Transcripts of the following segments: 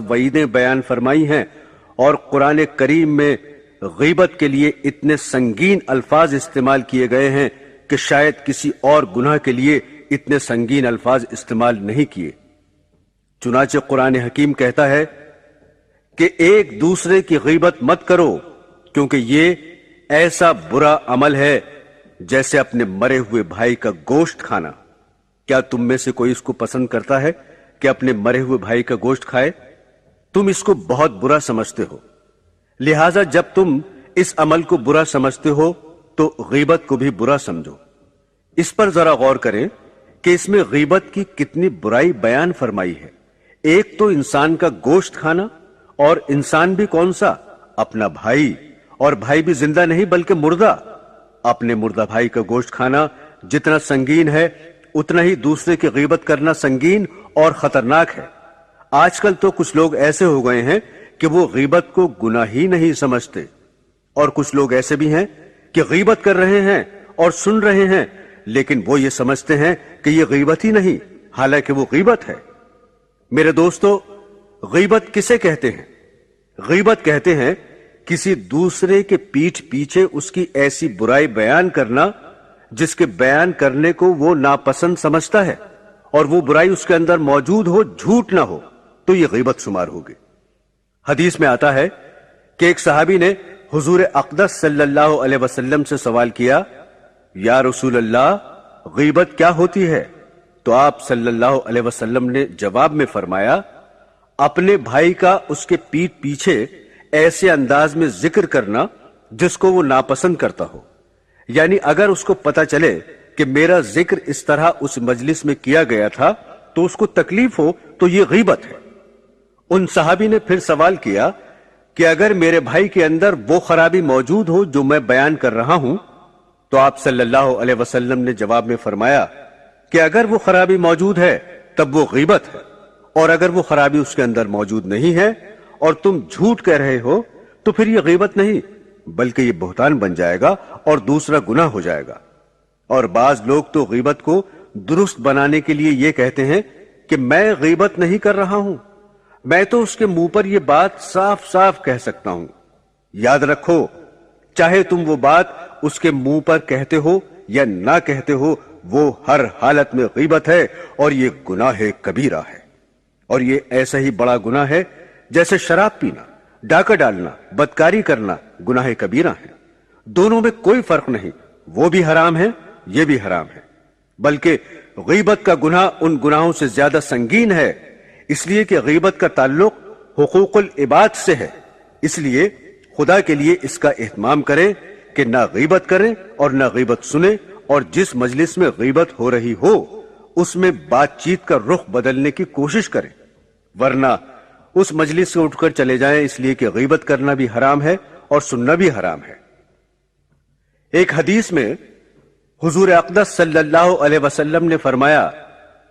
وعیدیں بیان فرمائی ہیں اور قرآن کریم میں غیبت کے لیے اتنے سنگین الفاظ استعمال کیے گئے ہیں کہ شاید کسی اور گناہ کے لیے اتنے سنگین الفاظ استعمال نہیں کیے۔ چنانچہ قرآن حکیم کہتا ہے کہ ایک دوسرے کی غیبت مت کرو، کیونکہ یہ ایسا برا عمل ہے جیسے اپنے مرے ہوئے بھائی کا گوشت کھانا۔ کیا تم میں سے کوئی اس کو پسند کرتا ہے کہ اپنے مرے ہوئے بھائی کا گوشت کھائے؟ تم اس کو بہت برا سمجھتے ہو، لہذا جب تم اس عمل کو برا سمجھتے ہو تو غیبت کو بھی برا سمجھو۔ اس پر ذرا غور کریں کہ اس میں غیبت کی کتنی برائی بیان فرمائی ہے۔ ایک تو انسان کا گوشت کھانا، اور انسان بھی کون سا؟ اپنا بھائی، اور بھائی بھی زندہ نہیں بلکہ مردہ۔ اپنے مردہ بھائی کا گوشت کھانا جتنا سنگین ہے اتنا ہی دوسرے کی غیبت کرنا سنگین اور خطرناک ہے۔ آج کل تو کچھ لوگ ایسے ہو گئے ہیں کہ وہ غیبت کو گناہ ہی نہیں سمجھتے، اور کچھ لوگ ایسے بھی ہیں کہ غیبت کر رہے ہیں اور سن رہے ہیں، لیکن وہ یہ سمجھتے ہیں کہ یہ غیبت ہی نہیں، حالانکہ وہ غیبت ہے۔ میرے دوستو، غیبت کسے کہتے ہیں؟ غیبت کہتے ہیں کسی دوسرے کے پیٹھ پیچھے اس کی ایسی برائی بیان کرنا جس کے بیان کرنے کو وہ ناپسند سمجھتا ہے، اور وہ برائی اس کے اندر موجود ہو، جھوٹ نہ ہو، تو یہ غیبت شمار ہوگی۔ حدیث میں آتا ہے کہ ایک صحابی نے حضور اقدس صلی اللہ علیہ وسلم سے سوال کیا، یا رسول اللہ، غیبت کیا ہوتی ہے؟ تو آپ صلی اللہ علیہ وسلم نے جواب میں فرمایا، اپنے بھائی کا اس کے پیٹھ پیچھے ایسے انداز میں ذکر کرنا جس کو وہ ناپسند کرتا ہو، یعنی اگر اس کو پتا چلے کہ میرا ذکر اس طرح اس مجلس میں کیا گیا تھا تو اس کو تکلیف ہو تو یہ غیبت ہے۔ ان صحابی نے پھر سوال کیا کہ اگر میرے بھائی کے اندر وہ خرابی موجود ہو جو میں بیان کر رہا ہوں، تو آپ صلی اللہ علیہ وسلم نے جواب میں فرمایا کہ اگر وہ خرابی موجود ہے تب وہ غیبت ہے، اور اگر وہ خرابی اس کے اندر موجود نہیں ہے اور تم جھوٹ کہہ رہے ہو تو پھر یہ غیبت نہیں بلکہ یہ بہتان بن جائے گا اور دوسرا گناہ ہو جائے گا۔ اور بعض لوگ تو غیبت کو درست بنانے کے لیے یہ کہتے ہیں کہ میں غیبت نہیں کر رہا ہوں، میں تو اس کے منہ پر یہ بات صاف صاف کہہ سکتا ہوں۔ یاد رکھو، چاہے تم وہ بات اس کے منہ پر کہتے ہو یا نہ کہتے ہو، وہ ہر حالت میں غیبت ہے اور یہ گناہ کبیرہ ہے، اور یہ ایسا ہی بڑا گناہ ہے جیسے شراب پینا، ڈاکہ ڈالنا، بدکاری کرنا گناہ کبیرہ ہیں۔ دونوں میں کوئی فرق نہیں، وہ بھی حرام ہے، یہ بھی حرام ہے، بلکہ غیبت کا گناہ ان گناہوں سے زیادہ سنگین ہے، اس لیے کہ غیبت کا تعلق حقوق العباد سے ہے۔ اس لیے خدا کے لیے اس کا اہتمام کریں کہ نہ غیبت کریں اور نہ غیبت سنیں، اور جس مجلس میں غیبت ہو رہی ہو اس میں بات چیت کا رخ بدلنے کی کوشش کریں، ورنہ اس مجلس سے اٹھ کر چلے جائیں، اس لیے کہ غیبت کرنا بھی حرام ہے اور سننا بھی حرام ہے۔ ایک حدیث میں حضور اقدس صلی اللہ علیہ وسلم نے فرمایا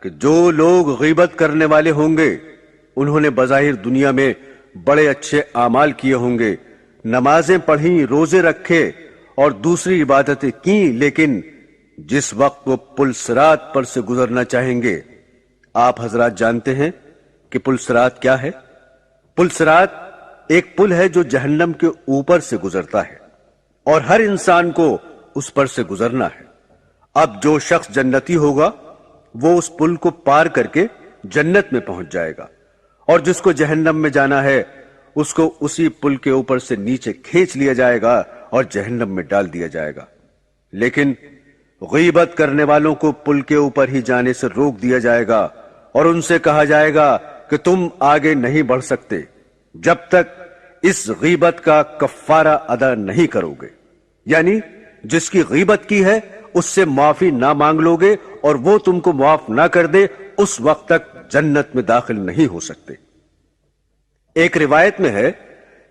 کہ جو لوگ غیبت کرنے والے ہوں گے انہوں نے بظاہر دنیا میں بڑے اچھے اعمال کیے ہوں گے، نمازیں پڑھیں، روزے رکھے اور دوسری عبادتیں کی، لیکن جس وقت وہ پل صراط پر سے گزرنا چاہیں گے، آپ حضرات جانتے ہیں کہ پل صراط کیا ہے؟ پل صراط ایک پل ہے جو جہنم کے اوپر سے گزرتا ہے، اور ہر انسان کو اس پر سے گزرنا ہے۔ اب جو شخص جنتی ہوگا وہ اس پل کو پار کر کے جنت میں پہنچ جائے گا، اور جس کو جہنم میں جانا ہے اس کو اسی پل کے اوپر سے نیچے کھینچ لیا جائے گا اور جہنم میں ڈال دیا جائے گا۔ لیکن غیبت کرنے والوں کو پل کے اوپر ہی جانے سے روک دیا جائے گا، اور ان سے کہا جائے گا کہ تم آگے نہیں بڑھ سکتے جب تک اس غیبت کا کفارہ ادا نہیں کرو گے، یعنی جس کی غیبت کی ہے اس سے معافی نہ مانگ لو گے اور وہ تم کو معاف نہ کر دے، اس وقت تک جنت میں داخل نہیں ہو سکتے۔ ایک روایت میں ہے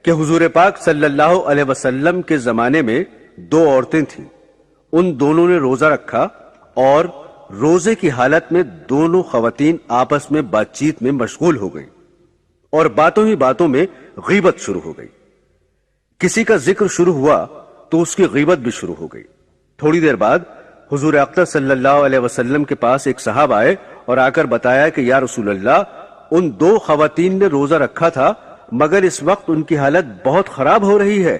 کہ حضور پاک صلی اللہ علیہ وسلم کے زمانے میں دو عورتیں تھیں، ان دونوں نے روزہ رکھا، اور روزے کی حالت میں دونوں خواتین آپس میں بات چیت میں مشغول ہو گئیں، اور باتوں ہی باتوں میں غیبت شروع ہو گئی۔ کسی کا ذکر شروع ہوا تو اس کی غیبت بھی شروع ہو گئی۔ تھوڑی دیر بعد حضور اقدس صلی اللہ علیہ وسلم کے پاس ایک صاحب آئے اور آ کر بتایا کہ یا رسول اللہ، ان دو خواتین نے روزہ رکھا تھا مگر اس وقت ان کی حالت بہت خراب ہو رہی ہے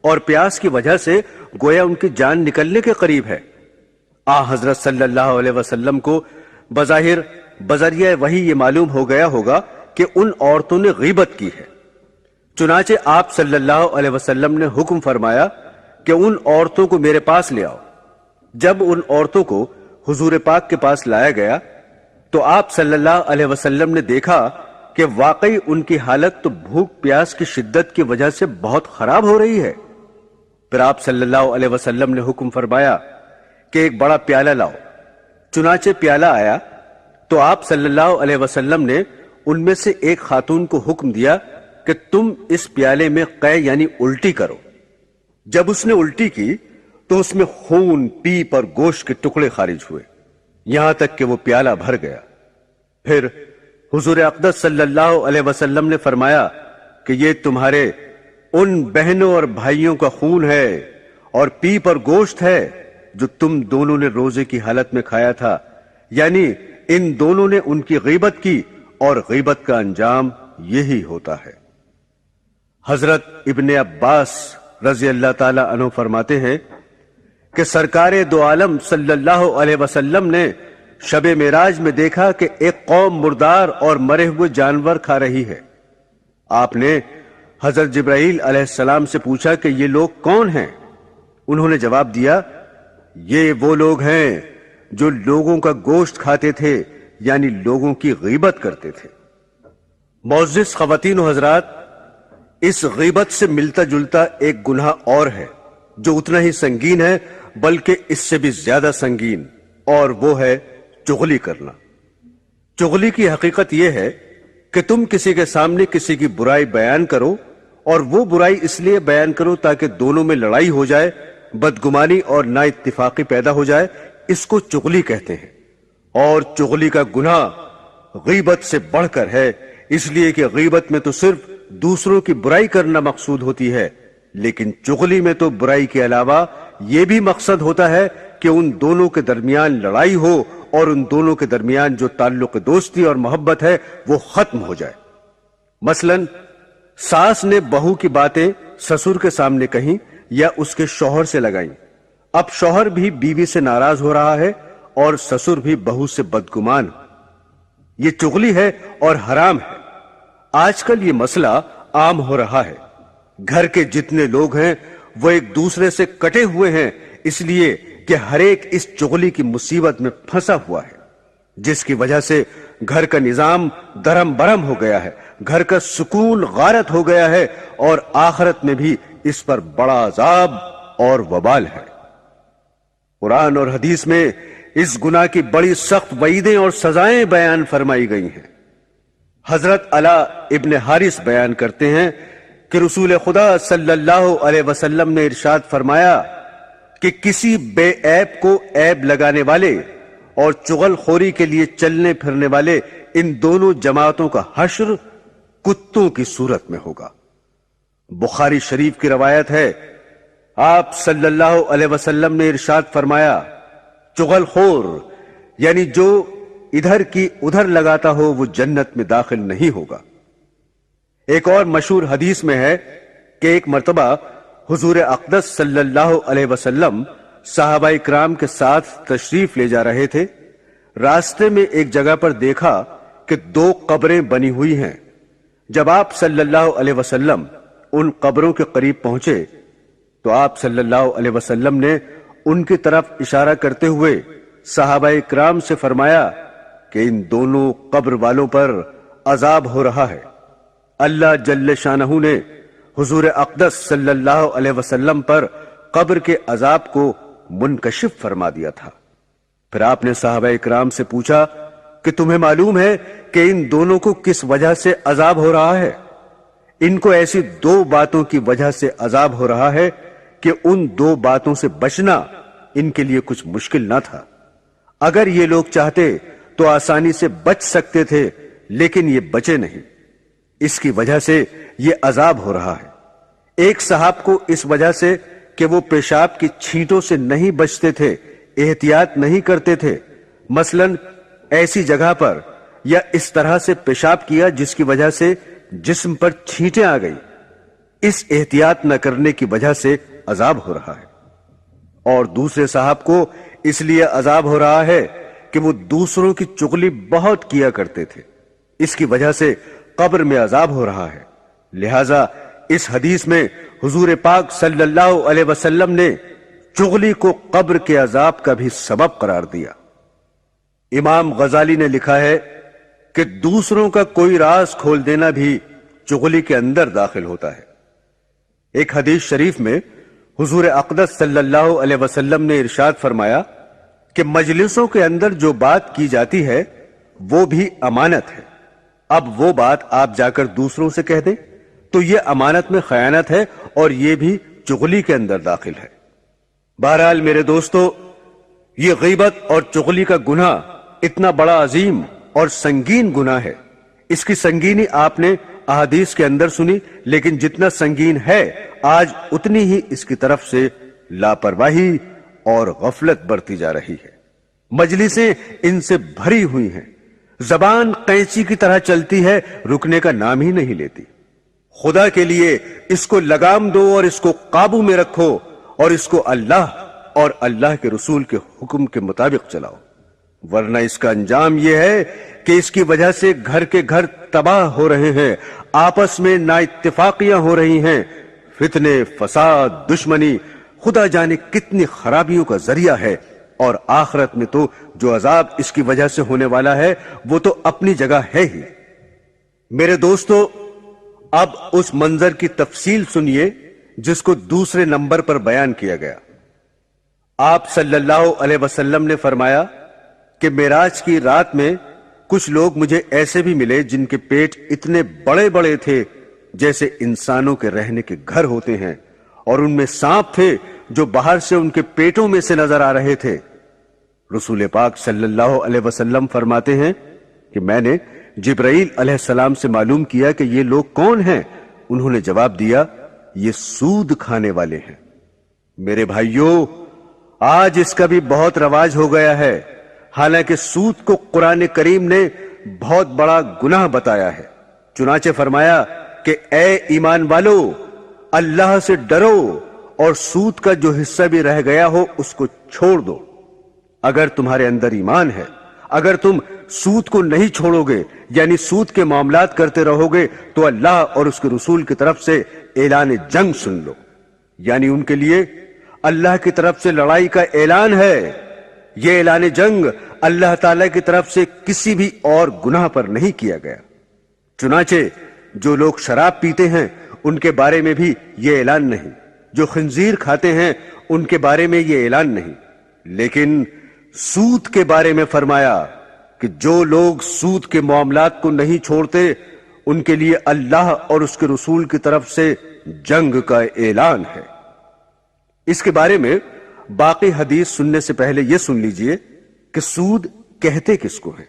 اور پیاس کی وجہ سے گویا ان کی جان نکلنے کے قریب ہے۔ حضرت صلی اللہ علیہ وسلم کو بظاہر بذریعہ وحی یہ معلوم ہو گیا ہوگا کہ ان عورتوں نے غیبت کی ہے، چنانچہ آپ صلی اللہ علیہ وسلم نے حکم فرمایا کہ ان عورتوں کو میرے پاس لے آؤ۔ جب ان عورتوں کو حضور پاک کے پاس لایا گیا تو آپ صلی اللہ علیہ وسلم نے دیکھا کہ واقعی ان کی حالت تو بھوک پیاس کی شدت کی وجہ سے بہت خراب ہو رہی ہے۔ پھر آپ صلی اللہ علیہ وسلم نے حکم فرمایا کہ ایک بڑا پیالہ لاؤ۔ چنانچہ پیالہ آیا تو آپ صلی اللہ علیہ وسلم نے ان میں سے ایک خاتون کو حکم دیا کہ تم اس پیالے میں قے یعنی الٹی کرو۔ جب اس نے الٹی کی تو اس میں خون، پیپ اور گوشت کے ٹکڑے خارج ہوئے، یہاں تک کہ وہ پیالہ بھر گیا۔ پھر حضور اقدس صلی اللہ علیہ وسلم نے فرمایا کہ یہ تمہارے ان بہنوں اور بھائیوں کا خون ہے اور پیپ اور گوشت ہے جو تم دونوں نے روزے کی حالت میں کھایا تھا، یعنی ان دونوں نے ان کی غیبت کی اور غیبت کا انجام یہی ہوتا ہے۔ حضرت ابن عباس رضی اللہ تعالی عنہ فرماتے ہیں کہ سرکار دو عالم صلی اللہ علیہ وسلم نے شب معراج میں دیکھا کہ ایک قوم مردار اور مرے ہوئے جانور کھا رہی ہے۔ آپ نے حضرت جبرائیل علیہ السلام سے پوچھا کہ یہ لوگ کون ہیں؟ انہوں نے جواب دیا، یہ وہ لوگ ہیں جو لوگوں کا گوشت کھاتے تھے، یعنی لوگوں کی غیبت کرتے تھے۔ معزز خواتین و حضرات، اس غیبت سے ملتا جلتا ایک گناہ اور ہے جو اتنا ہی سنگین ہے بلکہ اس سے بھی زیادہ سنگین، اور وہ ہے چغلی کرنا۔ چغلی کی حقیقت یہ ہے کہ تم کسی کے سامنے کسی کی برائی بیان کرو، اور وہ برائی اس لیے بیان کرو تاکہ دونوں میں لڑائی ہو جائے، بدگمانی اور نا اتفاقی پیدا ہو جائے، اس کو چغلی کہتے ہیں۔ اور چغلی کا گناہ غیبت سے بڑھ کر ہے، اس لیے کہ غیبت میں تو صرف دوسروں کی برائی کرنا مقصود ہوتی ہے، لیکن چغلی میں تو برائی کے علاوہ یہ بھی مقصد ہوتا ہے کہ ان دونوں کے درمیان لڑائی ہو اور ان دونوں کے درمیان جو تعلق دوستی اور محبت ہے وہ ختم ہو جائے۔ مثلا ساس نے بہو کی باتیں سسر کے سامنے کہیں یا اس کے شوہر سے لگائیں، اب شوہر بھی بیوی سے ناراض ہو رہا ہے اور سسر بھی بہو سے بدگمان۔ یہ چغلی ہے اور حرام ہے۔ آج کل یہ مسئلہ عام ہو رہا ہے، گھر کے جتنے لوگ ہیں وہ ایک دوسرے سے کٹے ہوئے ہیں، اس لیے کہ ہر ایک اس چغلی کی مصیبت میں پھنسا ہوا ہے، جس کی وجہ سے گھر کا نظام درم برم ہو گیا ہے، گھر کا سکون غارت ہو گیا ہے، اور آخرت میں بھی اس پر بڑا عذاب اور وبال ہے۔ قرآن اور حدیث میں اس گناہ کی بڑی سخت وعیدیں اور سزائیں بیان فرمائی گئی ہیں۔ حضرت علا ابن حارث بیان کرتے ہیں کہ رسول خدا صلی اللہ علیہ وسلم نے ارشاد فرمایا کہ کسی بے عیب کو عیب لگانے والے اور چغل خوری کے لیے چلنے پھرنے والے ان دونوں جماعتوں کا حشر کتوں کی صورت میں ہوگا۔ بخاری شریف کی روایت ہے، آپ صلی اللہ علیہ وسلم نے ارشاد فرمایا، چغل خور یعنی جو ادھر کی ادھر لگاتا ہو وہ جنت میں داخل نہیں ہوگا۔ ایک اور مشہور حدیث میں ہے کہ ایک مرتبہ حضور اقدس صلی اللہ علیہ وسلم صحابہ کرام کے ساتھ تشریف لے جا رہے تھے، راستے میں ایک جگہ پر دیکھا کہ دو قبریں بنی ہوئی ہیں۔ جب آپ صلی اللہ علیہ وسلم ان قبروں کے قریب پہنچے تو آپ صلی اللہ علیہ وسلم نے ان کی طرف اشارہ کرتے ہوئے صحابہ کرام سے فرمایا کہ ان دونوں قبر والوں پر عذاب ہو رہا ہے۔ اللہ جل شانہ نے حضور اقدس صلی اللہ علیہ وسلم پر قبر کے عذاب کو منکشف فرما دیا تھا۔ پھر آپ نے صحابہ اکرام سے پوچھا کہ تمہیں معلوم ہے کہ ان دونوں کو کس وجہ سے عذاب ہو رہا ہے؟ ان کو ایسی دو باتوں کی وجہ سے عذاب ہو رہا ہے کہ ان دو باتوں سے بچنا ان کے لیے کچھ مشکل نہ تھا۔ اگر یہ لوگ چاہتے تو آسانی سے بچ سکتے تھے، لیکن یہ بچے نہیں، اس کی وجہ سے یہ عذاب ہو رہا ہے۔ ایک صاحب کو اس وجہ سے کہ وہ پیشاب کی چھینٹوں سے نہیں بچتے تھے، احتیاط نہیں کرتے تھے، مثلا ایسی جگہ پر یا اس طرح سے پیشاب کیا جس کی وجہ سے جسم پر چھینٹیں آ گئی، اس احتیاط نہ کرنے کی وجہ سے عذاب ہو رہا ہے، اور دوسرے صاحب کو اس لیے عذاب ہو رہا ہے کہ وہ دوسروں کی چغلی بہت کیا کرتے تھے، اس کی وجہ سے قبر میں عذاب ہو رہا ہے۔ لہذا اس حدیث میں حضور پاک صلی اللہ علیہ وسلم نے چغلی کو قبر کے عذاب کا بھی سبب قرار دیا۔ امام غزالی نے لکھا ہے کہ دوسروں کا کوئی راز کھول دینا بھی چغلی کے اندر داخل ہوتا ہے۔ ایک حدیث شریف میں حضور اقدس صلی اللہ علیہ وسلم نے ارشاد فرمایا کہ مجلسوں کے اندر جو بات کی جاتی ہے وہ بھی امانت ہے، اب وہ بات آپ جا کر دوسروں سے کہہ دیں تو یہ امانت میں خیانت ہے اور یہ بھی چغلی کے اندر داخل ہے۔ بہرحال میرے دوستو، یہ غیبت اور چغلی کا گناہ اتنا بڑا عظیم اور سنگین گناہ ہے، اس کی سنگینی آپ نے احادیث کے اندر سنی، لیکن جتنا سنگین ہے آج اتنی ہی اس کی طرف سے لاپرواہی اور غفلت برتی جا رہی ہے۔ مجلسیں ان سے بھری ہوئی ہیں، زبان قینچی کی طرح چلتی ہے، رکنے کا نام ہی نہیں لیتی۔ خدا کے لیے اس کو لگام دو اور اس کو قابو میں رکھو اور اس کو اللہ اور اللہ کے رسول کے حکم کے مطابق چلاؤ، ورنہ اس کا انجام یہ ہے کہ اس کی وجہ سے گھر کے گھر تباہ ہو رہے ہیں، آپس میں نا اتفاقیاں ہو رہی ہیں، فتنے، فساد، دشمنی، خدا جانے کتنی خرابیوں کا ذریعہ ہے، اور آخرت میں تو جو عذاب اس کی وجہ سے ہونے والا ہے وہ تو اپنی جگہ ہے ہی۔ میرے دوستو، اب اس منظر کی تفصیل سنیے جس کو دوسرے نمبر پر بیان کیا گیا۔ آپ صلی اللہ علیہ وسلم نے فرمایا کہ معراج کی رات میں کچھ لوگ مجھے ایسے بھی ملے جن کے پیٹ اتنے بڑے بڑے تھے جیسے انسانوں کے رہنے کے گھر ہوتے ہیں، اور ان میں سانپ تھے جو باہر سے ان کے پیٹوں میں سے نظر آ رہے تھے۔ رسول پاک صلی اللہ علیہ وسلم فرماتے ہیں کہ میں نے جبرائیل علیہ السلام سے معلوم کیا کہ یہ لوگ کون ہیں؟ انہوں نے جواب دیا، یہ سود کھانے والے ہیں۔ میرے بھائیوں، آج اس کا بھی بہت رواج ہو گیا ہے، حالانکہ سود کو قرآن کریم نے بہت بڑا گناہ بتایا ہے۔ چنانچہ فرمایا کہ اے ایمان والو، اللہ سے ڈرو اور سود کا جو حصہ بھی رہ گیا ہو اس کو چھوڑ دو۔ اگر تمہارے اندر ایمان ہے، اگر تم سود کو نہیں چھوڑو گے، یعنی سود کے معاملات کرتے رہو گے، تو اللہ اور اس کے رسول کی طرف سے اعلان جنگ سن لو، یعنی ان کے لیے اللہ کی طرف سے لڑائی کا اعلان ہے۔ یہ اعلان جنگ اللہ تعالی کی طرف سے کسی بھی اور گناہ پر نہیں کیا گیا۔ چنانچہ جو لوگ شراب پیتے ہیں ان کے بارے میں بھی یہ اعلان نہیں، جو خنزیر کھاتے ہیں ان کے بارے میں یہ اعلان نہیں، لیکن سود کے بارے میں فرمایا کہ جو لوگ سود کے معاملات کو نہیں چھوڑتے ان کے لیے اللہ اور اس کے رسول کی طرف سے جنگ کا اعلان ہے۔ اس کے بارے میں باقی حدیث سننے سے پہلے یہ سن لیجئے کہ سود کہتے کس کو ہے۔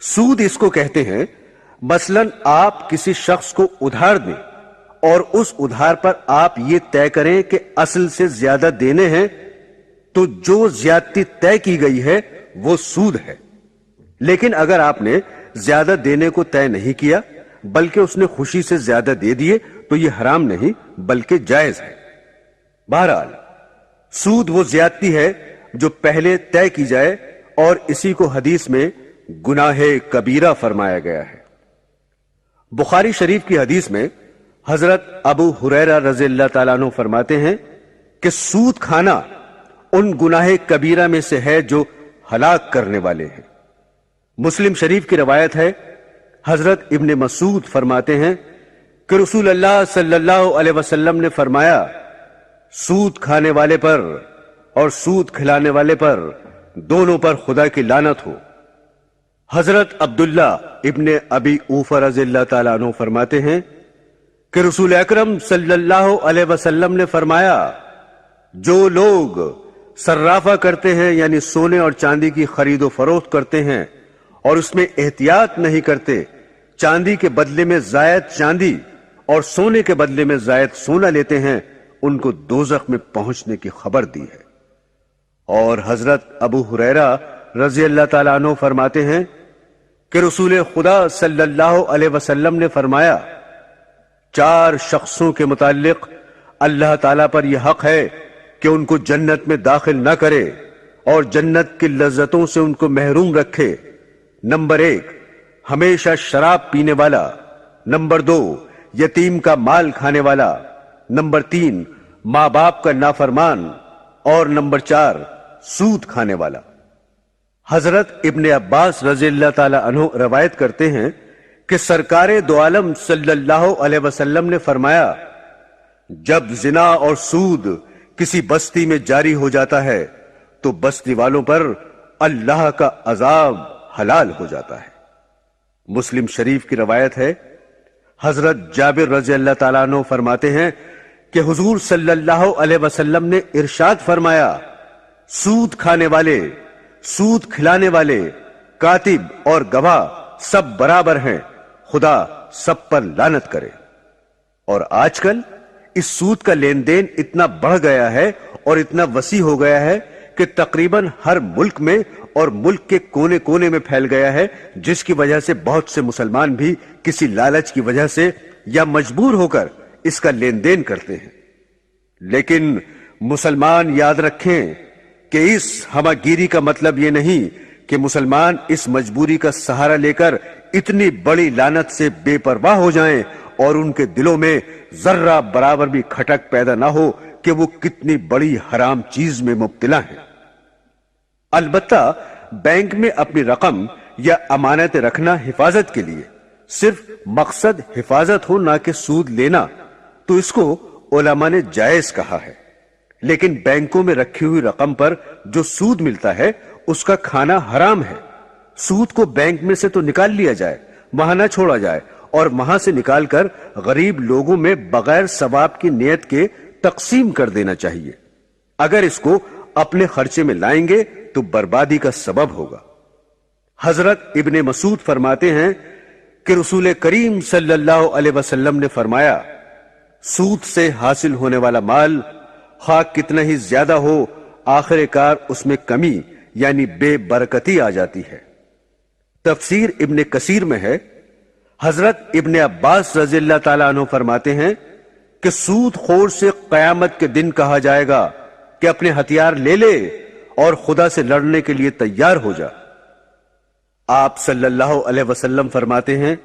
سود اس کو کہتے ہیں مثلاً آپ کسی شخص کو ادھار دیں اور اس ادھار پر آپ یہ طے کریں کہ اصل سے زیادہ دینے ہیں، تو جو زیادتی طے کی گئی ہے وہ سود ہے۔ لیکن اگر آپ نے زیادہ دینے کو طے نہیں کیا بلکہ اس نے خوشی سے زیادہ دے دیے تو یہ حرام نہیں بلکہ جائز ہے۔ بہرحال سود وہ زیادتی ہے جو پہلے طے کی جائے، اور اسی کو حدیث میں گناہ کبیرہ فرمایا گیا ہے۔ بخاری شریف کی حدیث میں حضرت ابو ہریرہ رضی اللہ تعالیٰ عنہ فرماتے ہیں کہ سود کھانا ان گناہ کبیرہ میں سے ہے جو ہلاک کرنے والے ہیں۔ مسلم شریف کی روایت ہے، حضرت ابن مسعود فرماتے ہیں کہ رسول اللہ صلی اللہ علیہ وسلم نے فرمایا، سود کھانے والے پر اور سود کھلانے والے پر دونوں پر خدا کی لعنت ہو۔ حضرت عبداللہ ابن ابی اوفہ رضی اللہ تعالیٰ عنہ فرماتے ہیں کہ رسول اکرم صلی اللہ علیہ وسلم نے فرمایا، جو لوگ صرافہ کرتے ہیں یعنی سونے اور چاندی کی خرید و فروخت کرتے ہیں اور اس میں احتیاط نہیں کرتے، چاندی کے بدلے میں زائد چاندی اور سونے کے بدلے میں زائد سونا لیتے ہیں، ان کو دوزخ میں پہنچنے کی خبر دی ہے۔ اور حضرت ابو ہریرہ رضی اللہ تعالیٰ عنہ فرماتے ہیں کہ رسول خدا صلی اللہ علیہ وسلم نے فرمایا، 4 شخصوں کے متعلق اللہ تعالیٰ پر یہ حق ہے کہ ان کو جنت میں داخل نہ کرے اور جنت کی لذتوں سے ان کو محروم رکھے۔ نمبر 1، ہمیشہ شراب پینے والا۔ نمبر 2، یتیم کا مال کھانے والا۔ نمبر 3، ماں باپ کا نافرمان۔ اور نمبر 4، سود کھانے والا۔ حضرت ابن عباس رضی اللہ تعالی عنہ روایت کرتے ہیں کہ سرکار دو عالم صلی اللہ علیہ وسلم نے فرمایا، جب زنا اور سود کسی بستی میں جاری ہو جاتا ہے تو بستی والوں پر اللہ کا عذاب حلال ہو جاتا ہے۔ مسلم شریف کی روایت ہے، حضرت جابر رضی اللہ تعالیٰ عنہ فرماتے ہیں کہ حضور صلی اللہ علیہ وسلم نے ارشاد فرمایا، سود کھانے والے، سود کھلانے والے، کاتب اور گواہ سب برابر ہیں، خدا سب پر لعنت کرے۔ اور آج کل اس سود کا لین دین اتنا بڑھ گیا ہے اور اتنا وسیع ہو گیا ہے کہ تقریباً ہر ملک میں اور ملک کے کونے کونے میں پھیل گیا ہے، جس کی وجہ سے بہت سے مسلمان بھی کسی لالچ کی وجہ سے یا مجبور ہو کر اس کا لین دین کرتے ہیں۔ لیکن مسلمان یاد رکھیں کہ اس ہماگیری کا مطلب یہ نہیں کہ مسلمان اس مجبوری کا سہارا لے کر اتنی بڑی لعنت سے بے پرواہ ہو جائیں اور ان کے دلوں میں ذرہ برابر بھی کھٹک پیدا نہ ہو کہ وہ کتنی بڑی حرام چیز میں مبتلا ہیں۔ البتہ بینک میں اپنی رقم یا امانت رکھنا حفاظت کے لیے، صرف مقصد حفاظت ہو نہ کہ سود لینا، تو اس کو علماء نے جائز کہا ہے۔ لیکن بینکوں میں رکھی ہوئی رقم پر جو سود ملتا ہے اس کا کھانا حرام ہے۔ سود کو بینک میں سے تو نکال لیا جائے، وہاں نہ چھوڑا جائے، اور وہاں سے نکال کر غریب لوگوں میں بغیر ثواب کی نیت کے تقسیم کر دینا چاہیے۔ اگر اس کو اپنے خرچے میں لائیں گے تو بربادی کا سبب ہوگا۔ حضرت ابن مسعود فرماتے ہیں کہ رسول کریم صلی اللہ علیہ وسلم نے فرمایا، سود سے حاصل ہونے والا مال خواہ کتنا ہی زیادہ ہو، آخر کار اس میں کمی یعنی بے برکتی آ جاتی ہے۔ تفسیر ابن کثیر میں ہے، حضرت ابن عباس رضی اللہ تعالیٰ عنہ فرماتے ہیں کہ سود خور سے قیامت کے دن کہا جائے گا کہ اپنے ہتھیار لے لے اور خدا سے لڑنے کے لیے تیار ہو جا۔ آپ صلی اللہ علیہ وسلم فرماتے ہیں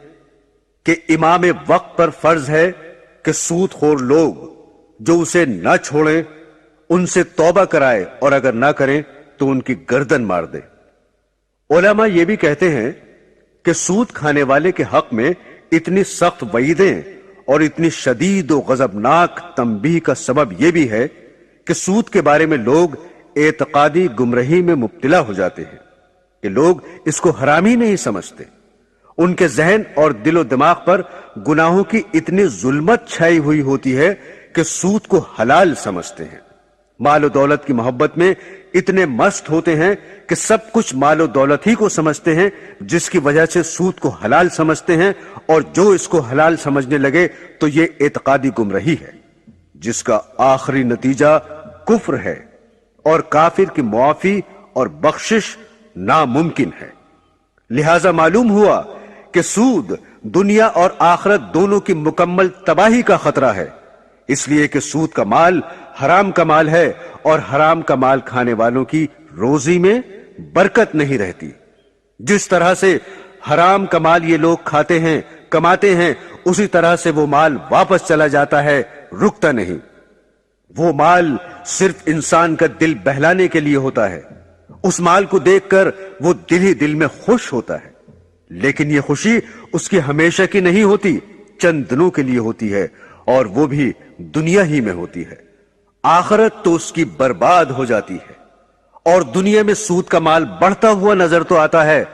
کہ امام وقت پر فرض ہے کہ سود خور لوگ جو اسے نہ چھوڑیں ان سے توبہ کرائے، اور اگر نہ کریں تو ان کی گردن مار دے۔ علماء یہ بھی کہتے ہیں کہ سود کھانے والے کے حق میں اتنی سخت وعیدیں اور اتنی شدید و غضبناک تنبیہ کا سبب یہ بھی ہے کہ سود کے بارے میں لوگ اعتقادی گمراہی میں مبتلا ہو جاتے ہیں کہ لوگ اس کو حرام ہی نہیں سمجھتے۔ ان کے ذہن اور دل و دماغ پر گناہوں کی اتنی ظلمت چھائی ہوئی ہوتی ہے کہ سود کو حلال سمجھتے ہیں۔ مال و دولت کی محبت میں اتنے مست ہوتے ہیں کہ سب کچھ مال و دولت ہی کو سمجھتے ہیں، جس کی وجہ سے سود کو حلال سمجھتے ہیں، اور جو اس کو حلال سمجھنے لگے تو یہ اعتقادی گمراہی ہے جس کا آخری نتیجہ کفر ہے، اور کافر کی معافی اور بخشش ناممکن ہے۔ لہذا معلوم ہوا کہ سود دنیا اور آخرت دونوں کی مکمل تباہی کا خطرہ ہے، اس لیے کہ سود کا مال حرام کا مال ہے، اور حرام کا مال کھانے والوں کی روزی میں برکت نہیں رہتی۔ جس طرح سے حرام کا مال یہ لوگ کھاتے ہیں، کماتے ہیں، اسی طرح سے وہ مال واپس چلا جاتا ہے، رکتا نہیں۔ وہ مال صرف انسان کا دل بہلانے کے لیے ہوتا ہے، اس مال کو دیکھ کر وہ دل ہی دل میں خوش ہوتا ہے، لیکن یہ خوشی اس کی ہمیشہ کی نہیں ہوتی، چند دنوں کے لیے ہوتی ہے، اور وہ بھی دنیا ہی میں ہوتی ہے۔ آخرت تو اس کی برباد ہو جاتی ہے، اور دنیا میں سود کا مال بڑھتا ہوا نظر تو آتا ہے،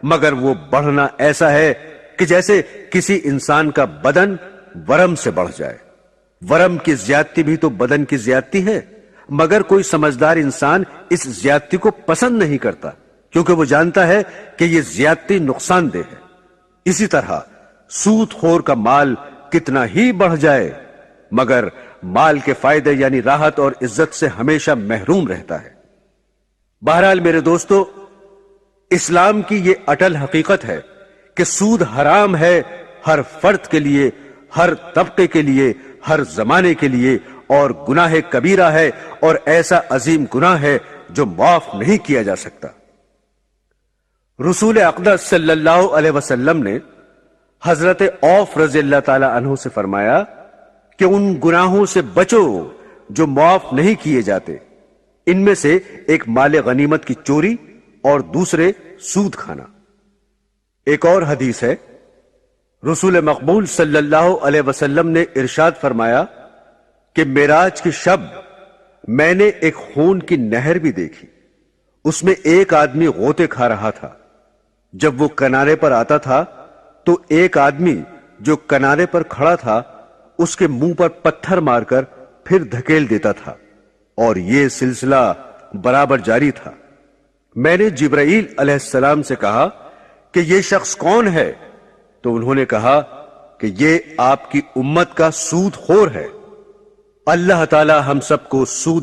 مگر وہ بڑھنا ایسا ہے کہ جیسے کسی انسان کا بدن ورم سے بڑھ جائے۔ ورم کی زیادتی بھی تو بدن کی زیادتی ہے، مگر کوئی سمجھدار انسان اس زیادتی کو پسند نہیں کرتا، کیونکہ وہ جانتا ہے کہ یہ زیادتی نقصان دہ ہے۔ اسی طرح سود خور کا مال کتنا ہی بڑھ جائے مگر مال کے فائدے یعنی راحت اور عزت سے ہمیشہ محروم رہتا ہے۔ بہرحال میرے دوستو، اسلام کی یہ اٹل حقیقت ہے کہ سود حرام ہے ہر فرد کے لیے، ہر طبقے کے لیے، ہر زمانے کے لیے، اور گناہ کبیرہ ہے اور ایسا عظیم گناہ ہے جو معاف نہیں کیا جا سکتا۔ رسول اقدس صلی اللہ علیہ وسلم نے حضرت عوف رضی اللہ تعالی عنہ سے فرمایا کہ ان گناہوں سے بچو جو معاف نہیں کیے جاتے، ان میں سے ایک مال غنیمت کی چوری اور دوسرے سود کھانا۔ ایک اور حدیث ہے، رسول مقبول صلی اللہ علیہ وسلم نے ارشاد فرمایا کہ معراج کی شب میں نے ایک خون کی نہر بھی دیکھی، اس میں ایک آدمی غوطے کھا رہا تھا۔ جب وہ کنارے پر آتا تھا تو ایک آدمی جو کنارے پر کھڑا تھا اس کے منہ پر پتھر مار کر پھر دھکیل دیتا تھا، اور یہ سلسلہ برابر جاری تھا۔ میں نے جبرائیل علیہ السلام سے کہا کہ یہ شخص کون ہے؟ تو انہوں نے کہا کہ یہ آپ کی امت کا سود خور ہے۔ اللہ تعالی ہم سب کو سود